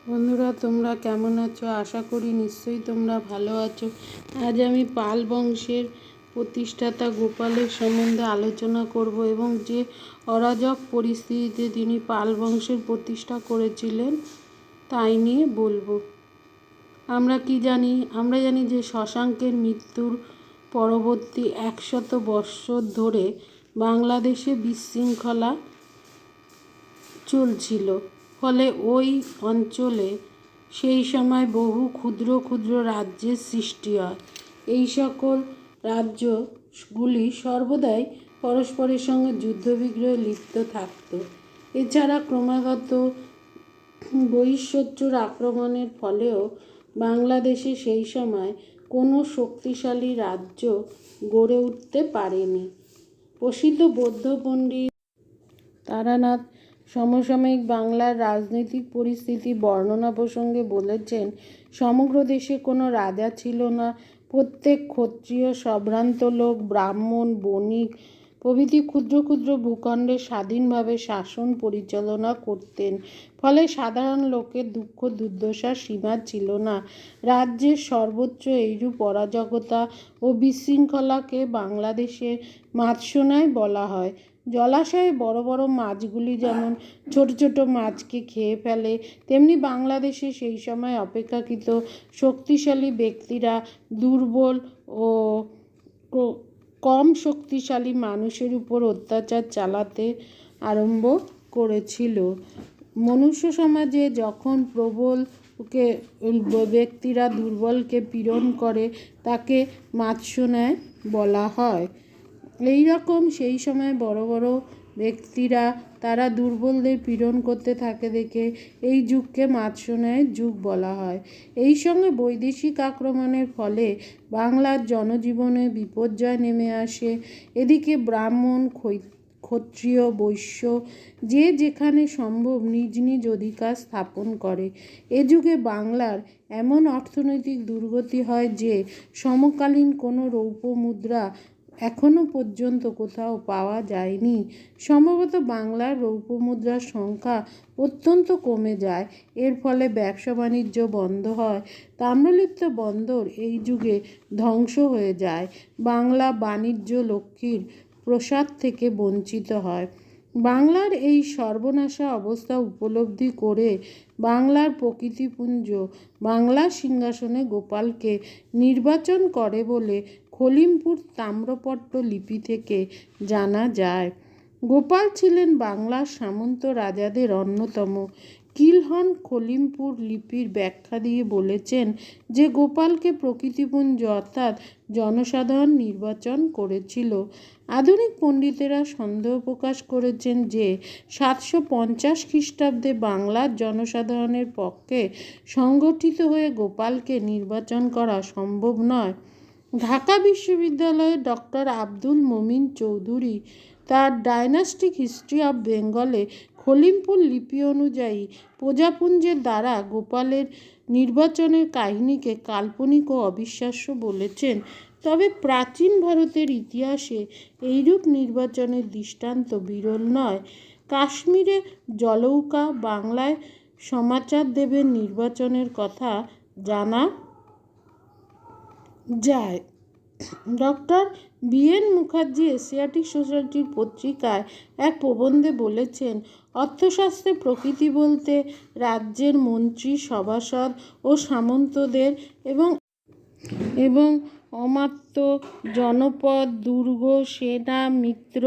বন্ধুরা, তোমরা কেমন আছো? আশা করি নিশ্চয়ই তোমরা ভালো আছো। আজ আমি পাল বংশের প্রতিষ্ঠাতা গোপালের সম্বন্ধে আলোচনা করব এবং যে অরাজক পরিস্থিতিতে তিনি পাল বংশের প্রতিষ্ঠা করেছিলেন তাই নিয়ে বলবো। আমরা জানি যে শশাঙ্কের মৃত্যুর পরবর্তী 100 বৎসর ধরে বাংলাদেশে বিশৃঙ্খলা চলছিল। ফলে ওই অঞ্চলে সেই সময় বহু ক্ষুদ্র ক্ষুদ্র রাজ্যের সৃষ্টি হয়। এই সকল রাজ্যগুলি সর্বদাই পরস্পরের সঙ্গে যুদ্ধবিগ্রহে লিপ্ত থাকত। এছাড়া ক্রমাগত বহিঃশত্রুর আক্রমণের ফলেও বাংলাদেশে সেই সময় কোনো শক্তিশালী রাজ্য গড়ে উঠতে পারেনি। প্রসিদ্ধ বৌদ্ধ পণ্ডিত তারানাথ সমসাময়িক বাংলার রাজনৈতিক পরিস্থিতি বর্ণনা প্রসঙ্গে বলেছেন, সমগ্র দেশে কোনো রাজা ছিল না। প্রত্যেক ক্ষত্রিয়, সম্ভ্রান্ত লোক, ব্রাহ্মণ, বণিক প্রভৃতি ক্ষুদ্র ক্ষুদ্র ভূখণ্ডে স্বাধীনভাবে শাসন পরিচালনা করতেন। ফলে সাধারণ লোকের দুঃখ দুর্দশার সীমা ছিল না। রাজ্যের সর্বোচ্চ এইরূপ অরাজকতা ও বিশৃঙ্খলাকে বাংলাদেশের মাৎস্যন্যায় বলা হয়। জলাশয়ে বড় বড় মাছগুলি যেমন ছোট ছোট মাছকে খেয়ে ফেলে, তেমনি বাংলাদেশে সেই সময় অপেক্ষাকৃত শক্তিশালী ব্যক্তিরা দুর্বল ও কম শক্তিশালী মানুষের উপর অত্যাচার চালাতে আরম্ভ করেছিল। মনুষ্য সমাজে যখন প্রবলকে ব্যক্তিরা দুর্বলকে পীড়ন করে তাকে মাৎস্যন্যায় বলা হয়। এই রকম সেই সময় বড় বড় ব্যক্তিরা তারা দুর্বলদের পীড়ন করতে থাকে দেখে এই যুগকে মাৎস্যন্যায়ের যুগ বলা হয়। এই সঙ্গে বৈদেশিক আক্রমণের ফলে বাংলার জনজীবনে বিপর্যয় নেমে আসে। এদিকে ব্রাহ্মণ, ক্ষত্রিয়, বৈশ্য যে যেখানে সম্ভব নিজ নিজ অধিকার স্থাপন করে। এ যুগে বাংলার এমন অর্থনৈতিক দুর্গতি হয় যে সমকালীন কোনো রৌপ্য মুদ্রা এখনও পর্যন্ত কোথাও পাওয়া যায়নি। সম্ভবত বাংলার রৌপ্য মুদ্রার সংখ্যা অত্যন্ত কমে যায়। এর ফলে ব্যবসা বাণিজ্য বন্ধ হয়। তাম্রলিপ্ত বন্দর এই যুগে ধ্বংস হয়ে যায়। বাংলা বাণিজ্য লক্ষ্মীর প্রসাদ থেকে বঞ্চিত হয়। বাংলার এই সর্বনাশা অবস্থা উপলব্ধি করে বাংলার প্রকৃতিপুঞ্জ বাংলার সিংহাসনে গোপালকে নির্বাচন করে বলে খলিমপুর তাম্রপট্ট লিপি থেকে জানা যায়। গোপাল ছিলেন বাংলার সামন্ত রাজাদের অন্যতম। কিলহন খলিমপুর লিপির ব্যাখ্যা দিয়ে বলেছেন যে গোপালকে প্রকৃতিপুঞ্জ অর্থাৎ জনসাধারণ নির্বাচন করেছিল। আধুনিক পণ্ডিতেরা সন্দেহ প্রকাশ করেছেন যে 750 খ্রিস্টাব্দে বাংলার জনসাধারণের পক্ষে সংগঠিত হয়ে গোপালকে নির্বাচন করা সম্ভব নয়। ঢাকা বিশ্ববিদ্যালয়ের ডক্টর আব্দুল মমিন চৌধুরী তার ডাইনাস্টিক হিস্ট্রি অব বেঙ্গলে খলিমপুর লিপি অনুযায়ী প্রজাপুঞ্জের দ্বারা গোপালের নির্বাচনের কাহিনীকে কাল্পনিক ও অবিশ্বাস্য বলেছেন। তবে প্রাচীন ভারতের ইতিহাসে এইরূপ নির্বাচনের দৃষ্টান্ত বিরল নয়। কাশ্মীরে জলৌকা বাংলায় সমাচার দেবের নির্বাচনের কথা জানা যায়। Doctor BN. মুখার্জি এশিয়াটিক সোসাইটির পত্রিকায় এক প্রবন্ধে বলেছেন, অর্থশাস্ত্রে প্রকৃতি বলতে রাজ্যের মন্ত্রী, সভাসদ ও সামন্তদের এবং অমাত্য, জনপদ, দুর্গ, সেনা, মিত্র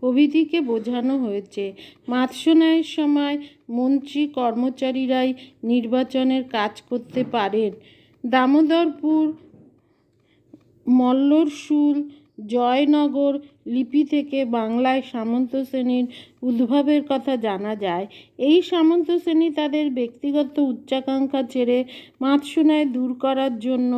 প্রভৃতিকে বোঝানো হয়েছে। মাৎস্যন্যায়ের সময় মন্ত্রী কর্মচারীরাই নির্বাচনের কাজ করতে পারেন। দামোদরপুর, মল্লরসুল, জয়নগর লিপি থেকে বাংলায় সামন্ত শ্রেণীর উদ্ভবের কথা জানা যায়। এই সামন্ত শ্রেণী তাদের ব্যক্তিগত উচ্চাকাঙ্ক্ষা ছেড়ে মাৎস্যন্যায় দূর করার জন্য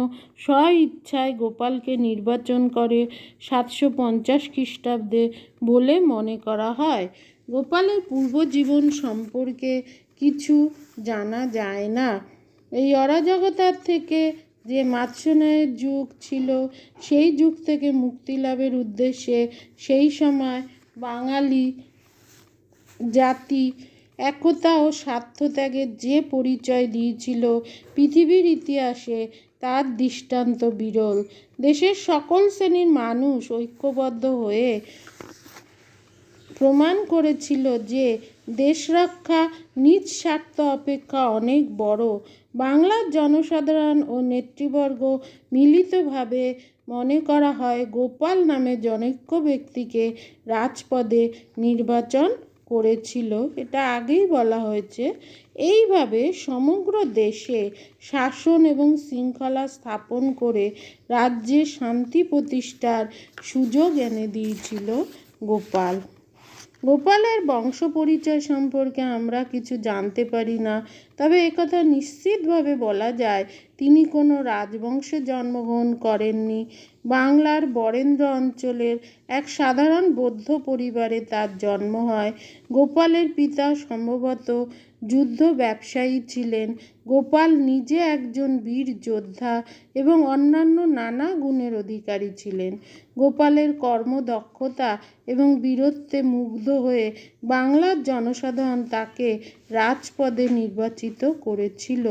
স্ব-ইচ্ছায় গোপালকে নির্বাচন করে 750 খ্রিস্টাব্দে বলে মনে করা হয়। গোপালের পূর্বজীবন সম্পর্কে কিছু জানা যায় না। এই অরাজকতার থেকে যে মাৎস্যন্যায়ের যুগ ছিল সেই যুগ থেকে মুক্তি লাভের উদ্দেশ্যে সেই সময় বাঙালি জাতি একতা ও স্বার্থত্যাগের যে পরিচয় দিয়েছিল পৃথিবীর ইতিহাসে, তার দৃষ্টান্ত বিরল। দেশের সকল শ্রেণীর মানুষ ঐক্যবদ্ধ হয়ে প্রমাণ করেছিল যে দেশ রক্ষা নিজ স্বার্থ অপেক্ষা অনেক বড়। বাংলার জনসাধারণ ও নেতৃবর্গ মিলিতভাবে মনে করা হয় গোপাল নামে জনৈক ব্যক্তিকে রাজপদে নির্বাচন করেছিল। এটা আগেই বলা হয়েছে। এইভাবে সমগ্র দেশে শাসন এবং শৃঙ্খলা স্থাপন করে রাজ্যে শান্তি প্রতিষ্ঠার সুযোগ এনে দিয়েছিল গোপাল। গোপালের বংশ পরিচয় সম্পর্কে আমরা কিছু জানতে পারি না, তবে একথা নিশ্চিতভাবে বলা যায় তিনি কোনো রাজবংশে জন্মগ্রহণ করেননি। বাংলার বরেন্দ্র অঞ্চলের এক সাধারণ বৌদ্ধ পরিবারে তার জন্ম হয়। গোপালের পিতা সম্ভবত যুদ্ধ ব্যবসায়ী ছিলেন। গোপাল নিজে একজন বীর যোদ্ধা এবং অন্যান্য নানা গুণের অধিকারী ছিলেন। গোপালের কর্মদক্ষতা এবং বীরত্বে মুগ্ধ হয়ে বাংলার জনসাধারণ তাকে রাজপদে নির্বাচিত করেছিল।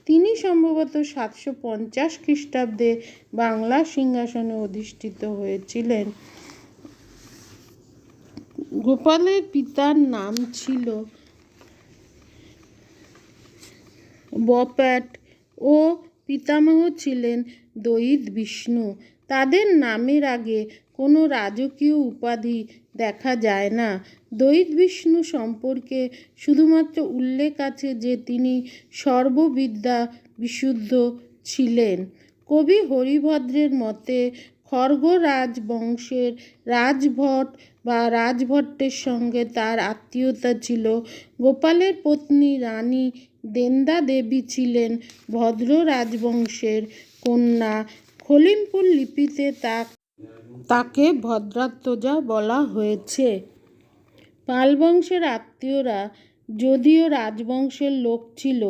তিনি সম্ভবত 750 খ্রিস্টাব্দে বাংলা সিংহাসনে অধিষ্ঠিত হয়েছিলেন। গোপালের পিতার নাম ছিল বপ্যাট ও পিতামহ ছিলেন দয়িত বিষ্ণু। তাদের নামের আগে কোনো রাজকীয় উপাধি দেখা যায় না। দয়িত বিষ্ণু সম্পর্কে শুধুমাত্র উল্লেখ আছে যে তিনি সর্ববিদ্যা বিশুদ্ধ ছিলেন। কবি হরিভদ্রের মতে খড়গ রাজবংশের রাজভট বা রাজভট্টের সঙ্গে তার আত্মীয়তা ছিল। গোপালের পত্নী রানী দেন্দা দেবী ছিলেন ভদ্র রাজবংশের কন্যা। খলিমপুর লিপিতে তাকে ভদ্রাত্মজা বলা হয়েছে। পাল বংশের আত্মীয়রা যদিও রাজবংশের লোক ছিল,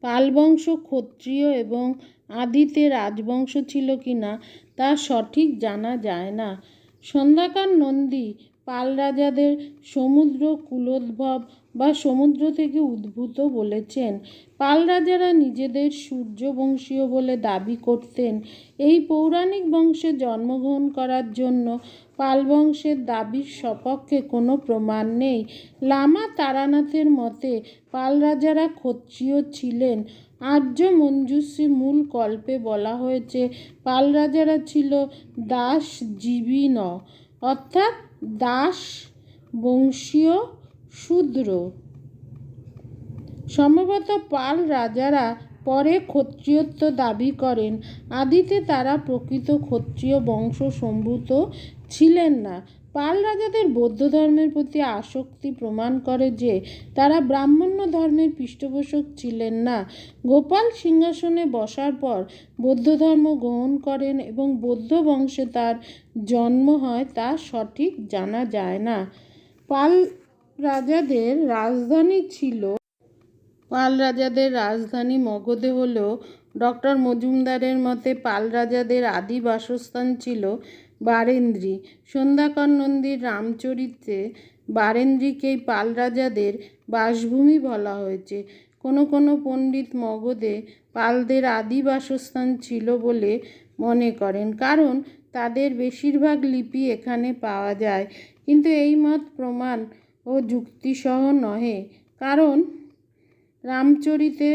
পাল বংশ ক্ষত্রিয় এবং আদিতে রাজবংশ ছিল কিনা তা সঠিক জানা যায় না। সন্ধ্যাকার নন্দী পাল রাজাদের সমুদ্র কুলোদ্ভব বা সমুদ্র থেকে উদ্ভূত বলেছেন। পাল রাজারা নিজেদের সূর্যবংশীয় বলে দাবি করতেন। এই পৌরাণিক বংশে জন্মগ্রহণ করার জন্য পাল বংশের দাবির সপক্ষে কোনো প্রমাণ নেই। লামা তারানাথের মতে পাল রাজারা ক্ষত্রিয় ছিলেন। আর্য মঞ্জুশ্রী মূল কল্পে বলা হয়েছে পাল রাজারা ছিল দাসজীবিন, অর্থাৎ দাস বংশীয় শূদ্র। সম্ভবত পাল রাজারা পরে ক্ষত্রিয়ত্ব দাবি করেন। আদিতে তারা প্রকৃত ক্ষত্রিয় বংশ সম্ভূত ছিলেন না। পাল রাজাদের বৌদ্ধ ধর্মের প্রতি আসক্তি প্রমাণ করে যে তারা ব্রাহ্মণ্য ধর্মের পৃষ্ঠপোষক ছিলেন না। গোপাল সিংহাসনে বসার পর বৌদ্ধ ধর্ম গ্রহণ করেন এবং বৌদ্ধ বংশে তার জন্ম হয় তা সঠিক জানা যায় না। পাল রাজাদের রাজধানী মগধে হলেও ডক্টর মজুমদারের মতে পাল রাজাদের আদি বাসস্থান ছিল বারেন্দ্রী। সন্ধ্যাকর নন্দীর রামচরিত্রে বারেন্দ্রীকেই পাল রাজাদের বাসভূমি বলা হয়েছে। কোনো কোনো পণ্ডিত মগধে পালদের আদি বাসস্থান ছিল বলে মনে করেন, কারণ তাদের বেশিরভাগ লিপি এখানে পাওয়া যায়। কিন্তু এই মত প্রমাণ ও যুক্তিসহ নহে, কারণ রামচরিতে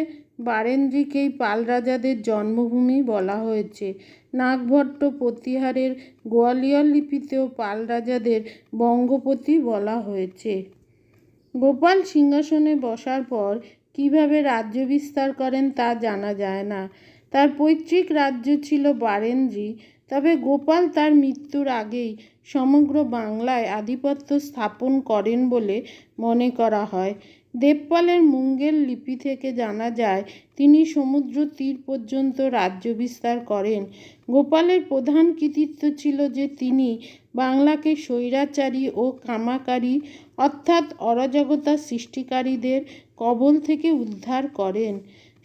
বারেন্দ্রীকেই পাল রাজাদের জন্মভূমি বলা হয়েছে। নাগভট্ট প্রতিহারের গোয়ালিয়র লিপিতেও পাল রাজাদের বঙ্গপতি বলা হয়েছে। গোপাল সিংহাসনে বসার পর কিভাবে রাজ্য বিস্তার করেন তা জানা যায় না। তার পৈতৃক রাজ্য ছিল বারেন্দ্রী, তবে গোপাল তার মৃত্যুর আগেই সমগ্র বাংলায় আধিপত্য স্থাপন করেন বলে মনে করা হয়। দেবপালের মুঙ্গের লিপি থেকে জানা যায় তিনি সমুদ্র তীর পর্যন্ত রাজ্য বিস্তার করেন। গোপালের প্রধান কৃতিত্ব ছিল যে তিনি বাংলাকে স্বৈরাচারী ও কামাকারী অর্থাৎ অরাজকতা সৃষ্টিকারীদের কবল থেকে উদ্ধার করেন।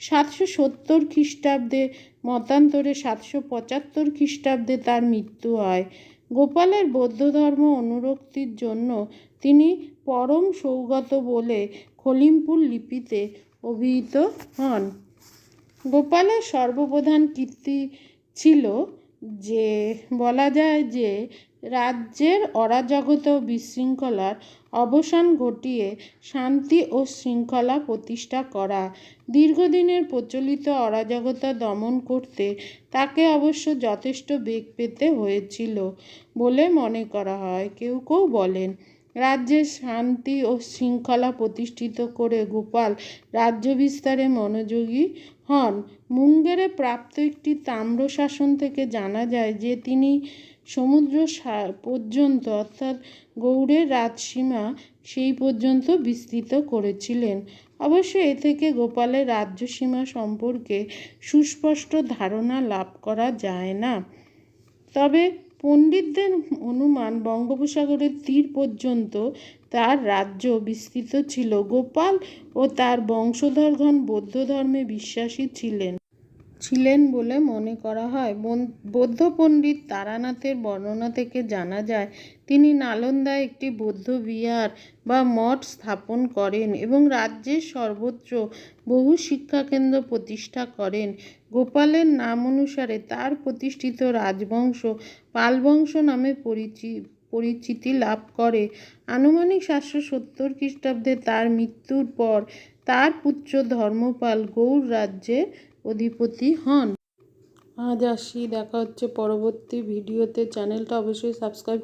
770 খ্রিস্টাব্দে মতান্তরে 775 খ্রিস্টাব্দে তার মৃত্যু হয়। গোপালের বৌদ্ধ ধর্ম অনুরক্তির জন্য তিনি পরম সৌগত বলে খলিমপুর লিপিতে অভিহিত হন। গোপালের সর্বপ্রধান কীর্তি ছিল যে বলা যায় যে রাজ্যের অরাজকতা ও বিশৃঙ্খলার অবসান ঘটিয়ে শান্তি ও শৃঙ্খলা প্রতিষ্ঠা করা। দীর্ঘদিনের প্রচলিত অরাজকতা দমন করতে তাকে অবশ্য যথেষ্ট বেগ পেতে হয়েছিল বলে মনে করা হয়। কেউ কেউ বলেন রাজ্যের শান্তি ও শৃঙ্খলা প্রতিষ্ঠিত করে গোপাল রাজ্য বিস্তারে মনোযোগী হন। মুঙ্গেরে প্রাপ্ত একটি তাম্রশাসন থেকে জানা যায় যে তিনি সমুদ্র পর্যন্ত অর্থাৎ গৌড়ের রাজসীমা সেই পর্যন্ত বিস্তৃত করেছিলেন। অবশ্য এ থেকে গোপালের রাজ্যসীমা সম্পর্কে সুস্পষ্ট ধারণা লাভ করা যায় না। তবে পণ্ডিতদের অনুমান বঙ্গোপসাগরের তীর পর্যন্ত তার রাজ্য বিস্তৃত ছিল। গোপাল ও তার বংশধরগণ বৌদ্ধ ধর্মে বিশ্বাসী ছিলেন বলে মনে করা হয়। বৌদ্ধ পণ্ডিত তারানাথের বর্ণনা থেকে জানা যায় তিনি নালন্দায় একটি বৌদ্ধ বিহার বা মঠ স্থাপন করেন এবং রাজ্যের সর্বত্র বহু শিক্ষাকেন্দ্র প্রতিষ্ঠা করেন। গোপালের নাম অনুসারে তার প্রতিষ্ঠিত রাজবংশ পালবংশ নামে পরিচিতি লাভ করে। আনুমানিক 770 খ্রিস্টাব্দে তার মৃত্যুর পর তার পুত্র ধর্মপাল গৌড় রাজ্যের অধিপতি হন। আজ আসি, দেখা হচ্ছে পরবর্তী ভিডিওতে। চ্যানেলটা অবশ্যই সাবস্ক্রাইব